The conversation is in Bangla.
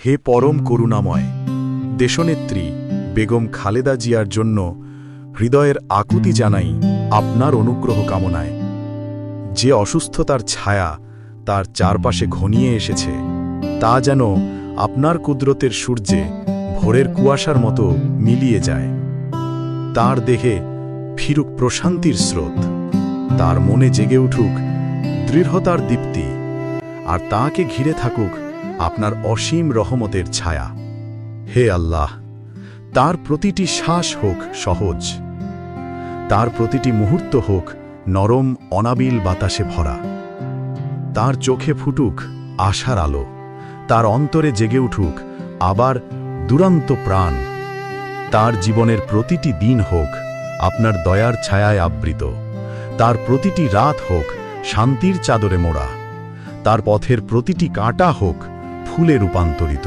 হে পরম করুণাময়, দেশনেত্রী বেগম খালেদা জিয়ার জন্য হৃদয়ের আকুতি জানাই আপনার অনুগ্রহ কামনায়। যে অসুস্থতার ছায়া তার চারপাশে ঘনিয়ে এসেছে, তা যেন আপনার কুদরতের সূর্যে ভোরের কুয়াশার মতো মিলিয়ে যায়। তার দেহে ফিরুক প্রশান্তির স্রোত, তার মনে জেগে উঠুক দৃঢ়তার দীপ্তি, আর তাকে ঘিরে থাকুক আপনার অসীম রহমতের ছায়া। হে আল্লাহ, তার প্রতিটি শ্বাস হোক সহজ, তার প্রতিটি মুহূর্ত হোক নরম অনাবিল বাতাসে ভরা। তার চোখে ফুটুক আশার আলো, তার অন্তরে জেগে উঠুক আবার দুরন্ত প্রাণ। তার জীবনের প্রতিটি দিন হোক আপনার দয়ার ছায়ায় আবৃত, তার প্রতিটি রাত হোক শান্তির চাদরে মোড়া, তার পথের প্রতিটি কাঁটা হোক ফুলে রূপান্তরিত।